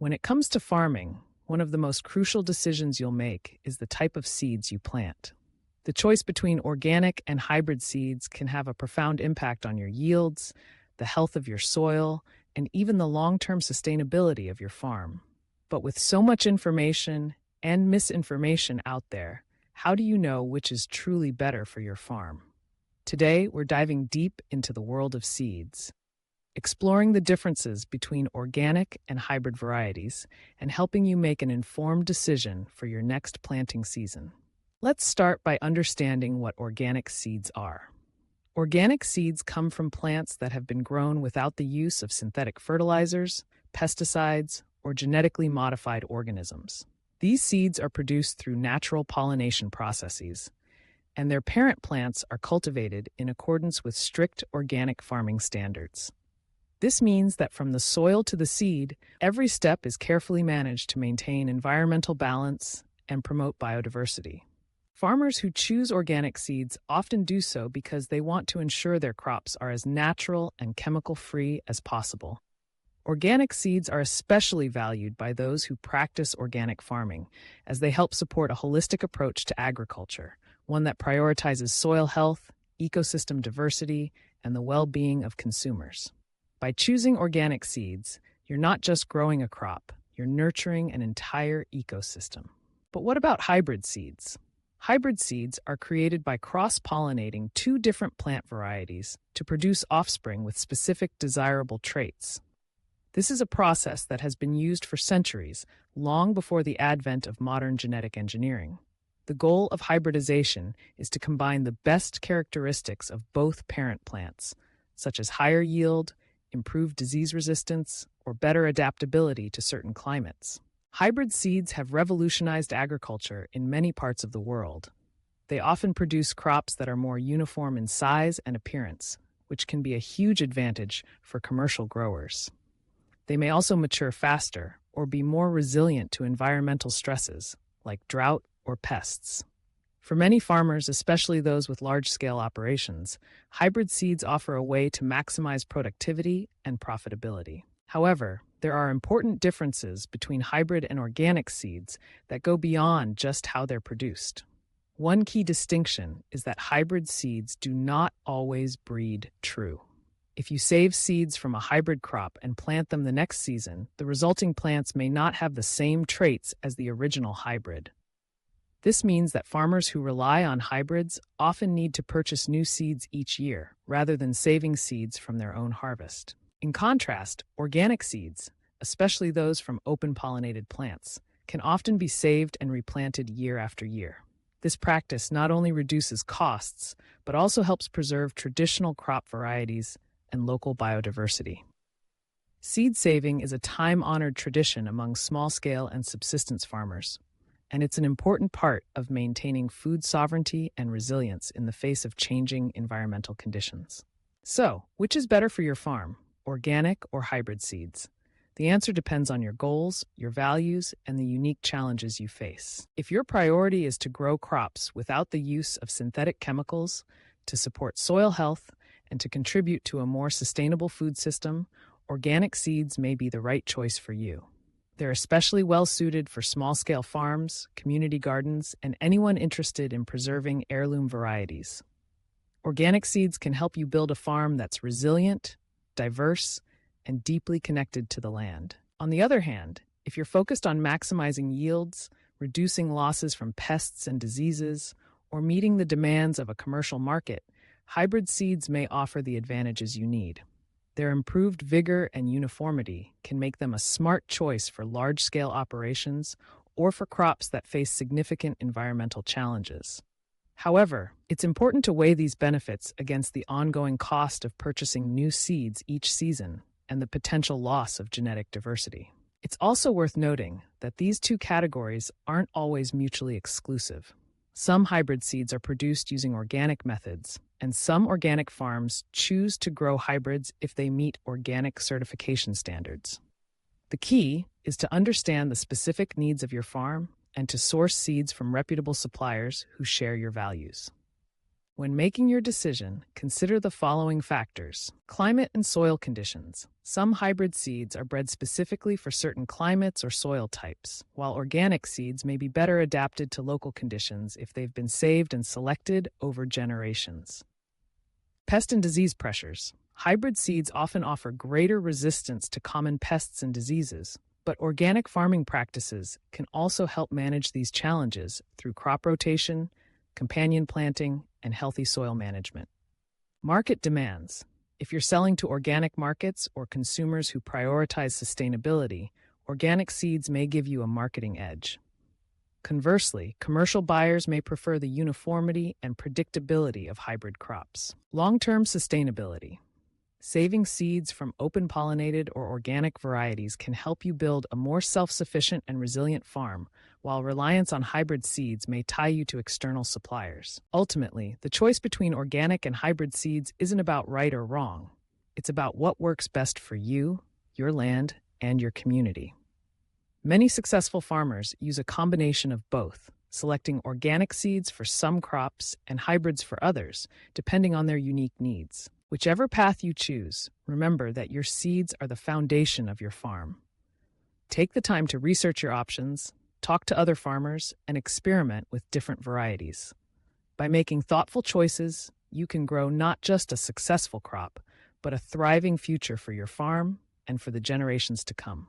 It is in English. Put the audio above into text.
When it comes to farming, one of the most crucial decisions you'll make is the type of seeds you plant. The choice between organic and hybrid seeds can have a profound impact on your yields, the health of your soil, and even the long-term sustainability of your farm. But with so much information and misinformation out there, how do you know which is truly better for your farm? Today, we're diving deep into the world of seeds, exploring the differences between organic and hybrid varieties, and helping you make an informed decision for your next planting season. Let's start by understanding what organic seeds are. Organic seeds come from plants that have been grown without the use of synthetic fertilizers, pesticides, or genetically modified organisms. These seeds are produced through natural pollination processes, and their parent plants are cultivated in accordance with strict organic farming standards. This means that from the soil to the seed, every step is carefully managed to maintain environmental balance and promote biodiversity. Farmers who choose organic seeds often do so because they want to ensure their crops are as natural and chemical-free as possible. Organic seeds are especially valued by those who practice organic farming, as they help support a holistic approach to agriculture, one that prioritizes soil health, ecosystem diversity, and the well-being of consumers. By choosing organic seeds, you're not just growing a crop, you're nurturing an entire ecosystem. But what about hybrid seeds? Hybrid seeds are created by cross-pollinating two different plant varieties to produce offspring with specific desirable traits. This is a process that has been used for centuries, long before the advent of modern genetic engineering. The goal of hybridization is to combine the best characteristics of both parent plants, such as higher yield, improved disease resistance, or better adaptability to certain climates. Hybrid seeds have revolutionized agriculture in many parts of the world. They often produce crops that are more uniform in size and appearance, which can be a huge advantage for commercial growers. They may also mature faster or be more resilient to environmental stresses, like drought or pests. For many farmers, especially those with large-scale operations, hybrid seeds offer a way to maximize productivity and profitability. However, there are important differences between hybrid and organic seeds that go beyond just how they're produced. One key distinction is that hybrid seeds do not always breed true. If you save seeds from a hybrid crop and plant them the next season, the resulting plants may not have the same traits as the original hybrid. This means that farmers who rely on hybrids often need to purchase new seeds each year, rather than saving seeds from their own harvest. In contrast, organic seeds, especially those from open-pollinated plants, can often be saved and replanted year after year. This practice not only reduces costs, but also helps preserve traditional crop varieties and local biodiversity. Seed saving is a time-honored tradition among small-scale and subsistence farmers, and it's an important part of maintaining food sovereignty and resilience in the face of changing environmental conditions. So, which is better for your farm, organic or hybrid seeds? The answer depends on your goals, your values, and the unique challenges you face. If your priority is to grow crops without the use of synthetic chemicals, to support soil health, and to contribute to a more sustainable food system, organic seeds may be the right choice for you. They're especially well-suited for small-scale farms, community gardens, and anyone interested in preserving heirloom varieties. Organic seeds can help you build a farm that's resilient, diverse, and deeply connected to the land. On the other hand, if you're focused on maximizing yields, reducing losses from pests and diseases, or meeting the demands of a commercial market, hybrid seeds may offer the advantages you need. Their improved vigor and uniformity can make them a smart choice for large-scale operations or for crops that face significant environmental challenges. However, it's important to weigh these benefits against the ongoing cost of purchasing new seeds each season and the potential loss of genetic diversity. It's also worth noting that these two categories aren't always mutually exclusive. Some hybrid seeds are produced using organic methods, and some organic farms choose to grow hybrids if they meet organic certification standards. The key is to understand the specific needs of your farm and to source seeds from reputable suppliers who share your values. When making your decision, consider the following factors: climate and soil conditions. Some hybrid seeds are bred specifically for certain climates or soil types, while organic seeds may be better adapted to local conditions if they've been saved and selected over generations. Pest and disease pressures. Hybrid seeds often offer greater resistance to common pests and diseases, but organic farming practices can also help manage these challenges through crop rotation, companion planting, and healthy soil management. Market demands. If you're selling to organic markets or consumers who prioritize sustainability, organic seeds may give you a marketing edge. Conversely, commercial buyers may prefer the uniformity and predictability of hybrid crops. Long-term sustainability. Saving seeds from open-pollinated or organic varieties can help you build a more self-sufficient and resilient farm, while reliance on hybrid seeds may tie you to external suppliers. Ultimately, the choice between organic and hybrid seeds isn't about right or wrong. It's about what works best for you, your land, and your community. Many successful farmers use a combination of both, selecting organic seeds for some crops and hybrids for others, depending on their unique needs. Whichever path you choose, remember that your seeds are the foundation of your farm. Take the time to research your options, talk to other farmers, and experiment with different varieties. By making thoughtful choices, you can grow not just a successful crop, but a thriving future for your farm and for the generations to come.